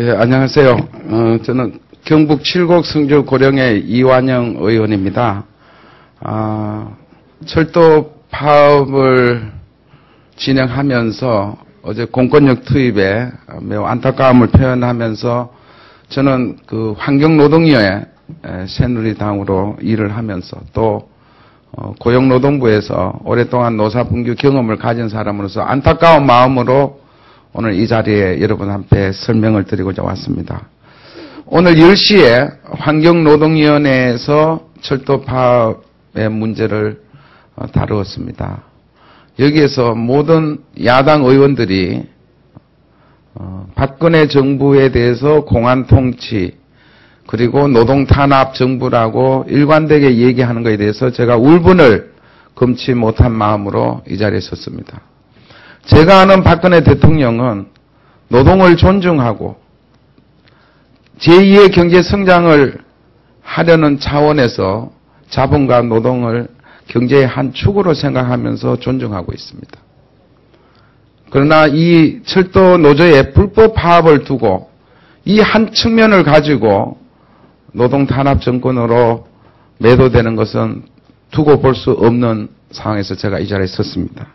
예, 안녕하세요. 저는 경북 칠곡 성주 고령의 이완영 의원입니다. 철도 파업을 진행하면서 어제 공권력 투입에 매우 안타까움을 표현하면서 저는 그 환경노동위에 새누리당으로 일을 하면서 또 고용노동부에서 오랫동안 노사분규 경험을 가진 사람으로서 안타까운 마음으로 오늘 이 자리에 여러분 앞에 설명을 드리고자 왔습니다. 오늘 10시에 환경노동위원회에서 철도 파업의 문제를 다루었습니다. 여기에서 모든 야당 의원들이 박근혜 정부에 대해서 공안통치 그리고 노동탄압 정부라고 일관되게 얘기하는 것에 대해서 제가 울분을 금치 못한 마음으로 이 자리에 섰습니다. 제가 아는 박근혜 대통령은 노동을 존중하고 제2의 경제 성장을 하려는 차원에서 자본과 노동을 경제의 한 축으로 생각하면서 존중하고 있습니다. 그러나 이 철도 노조의 불법 파업을 두고 이 한 측면을 가지고 노동 탄압 정권으로 매도되는 것은 두고 볼 수 없는 상황에서 제가 이 자리에 섰습니다.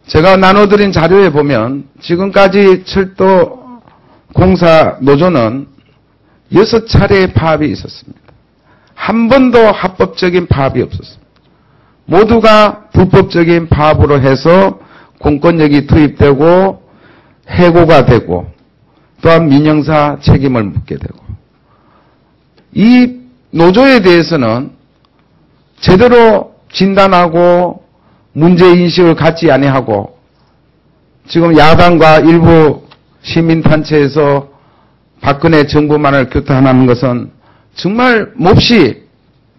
제가 나눠드린 자료에 보면 지금까지 철도 공사 노조는 6차례의 파업이 있었습니다. 한 번도 합법적인 파업이 없었습니다. 모두가 불법적인 파업으로 해서 공권력이 투입되고 해고가 되고 또한 민형사 책임을 묻게 되고 이 노조에 대해서는 제대로 진단하고 문제인식을 갖지 아니하고 지금 야당과 일부 시민단체에서 박근혜 정부만을 규탄하는 것은 정말 몹시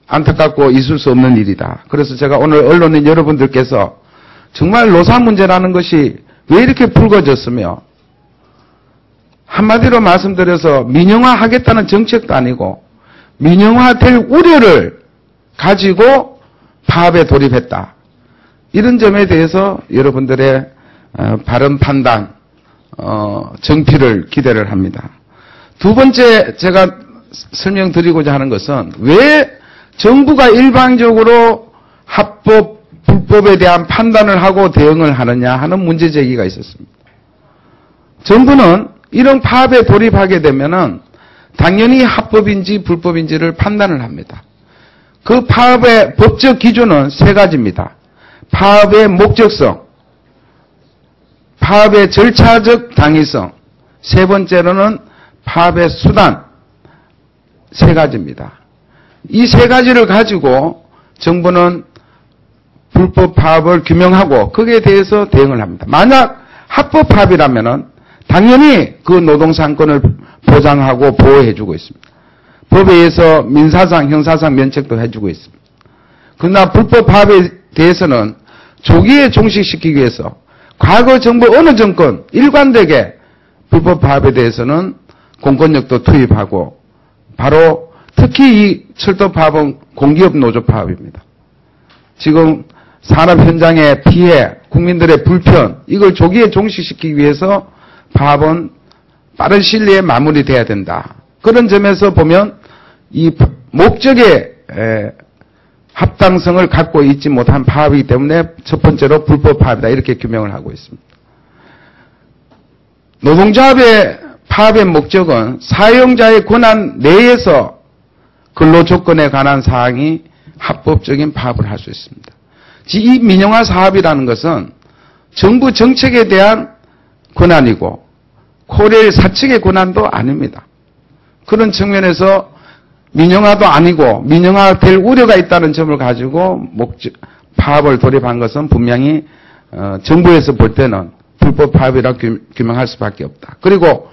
안타깝고 있을 수 없는 일이다. 그래서 제가 오늘 언론인 여러분들께서 정말 노사 문제라는 것이 왜 이렇게 불거졌으며 한마디로 말씀드려서 민영화하겠다는 정책도 아니고 민영화될 우려를 가지고 파업에 돌입했다. 이런 점에 대해서 여러분들의 바른 판단, 정피를 기대를 합니다. 두 번째 제가 설명드리고자 하는 것은 왜 정부가 일방적으로 합법, 불법에 대한 판단을 하고 대응을 하느냐 하는 문제 제기가 있었습니다. 정부는 이런 파업에 돌입하게 되면은 당연히 합법인지 불법인지를 판단을 합니다. 그 파업의 법적 기준은 세 가지입니다. 파업의 목적성, 파업의 절차적 당위성, 세 번째로는 파업의 수단, 세 가지입니다. 이 세 가지를 가지고 정부는 불법 파업을 규명하고 거기에 대해서 대응을 합니다. 만약 합법 파업이라면은 당연히 그 노동상권을 보장하고 보호해주고 있습니다. 법에 의해서 민사상, 형사상 면책도 해주고 있습니다. 그러나 불법 파업에 대해서는 조기에 종식시키기 위해서 과거 정부 어느 정권 일관되게 불법 파업에 대해서는 공권력도 투입하고 바로 특히 이 철도 파업은 공기업 노조 파업입니다. 지금 산업 현장의 피해, 국민들의 불편 이걸 조기에 종식시키기 위해서 파업은 빠른 시일 내에 마무리돼야 된다. 그런 점에서 보면 이 목적의 합당성을 갖고 있지 못한 파업이기 때문에 첫 번째로 불법 파업이다 이렇게 규명을 하고 있습니다. 노동조합의 파업의 목적은 사용자의 권한 내에서 근로조건에 관한 사항이 합법적인 파업을 할 수 있습니다. 이 민영화 사업이라는 것은 정부 정책에 대한 권한이고 코레일 사측의 권한도 아닙니다. 그런 측면에서 민영화도 아니고 민영화될 우려가 있다는 점을 가지고 파업을 돌입한 것은 분명히 정부에서 볼 때는 불법 파업이라고 규명할 수밖에 없다. 그리고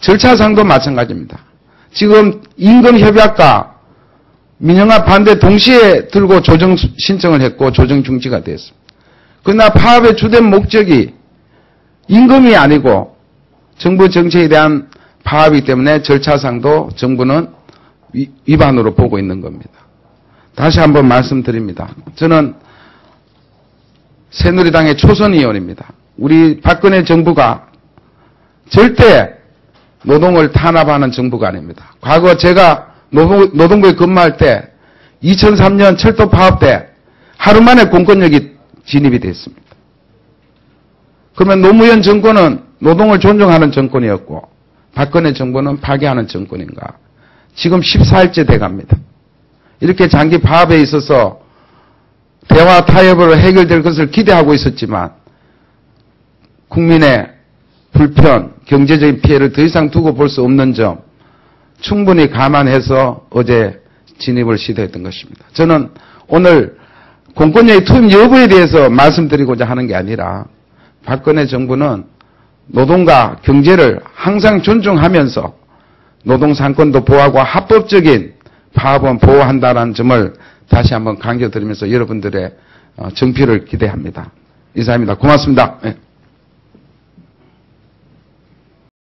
절차상도 마찬가지입니다. 지금 임금협약과 민영화 반대 동시에 들고 조정 신청을 했고 조정 중지가 됐습니다. 그러나 파업의 주된 목적이 임금이 아니고 정부 정책에 대한 파업이기 때문에 절차상도 정부는 위반으로 보고 있는 겁니다. 다시 한번 말씀드립니다. 저는 새누리당의 초선 의원입니다. 우리 박근혜 정부가 절대 노동을 탄압하는 정부가 아닙니다. 과거 제가 노동부에 근무할 때 2003년 철도 파업 때 하루 만에 공권력이 진입이 됐습니다. 그러면 노무현 정권은 노동을 존중하는 정권이었고 박근혜 정부는 파괴하는 정권인가? 지금 14일째 돼갑니다. 이렇게 장기 파업에 있어서 대화 타협으로 해결될 것을 기대하고 있었지만 국민의 불편, 경제적인 피해를 더 이상 두고 볼 수 없는 점 충분히 감안해서 어제 진입을 시도했던 것입니다. 저는 오늘 공권력의 투입 여부에 대해서 말씀드리고자 하는 게 아니라 박근혜 정부는 노동과 경제를 항상 존중하면서 노동상권도 보호하고 합법적인 파업은 보호한다는 점을 다시 한번 강조드리면서 여러분들의 정표를 기대합니다. 이상입니다. 고맙습니다. 네.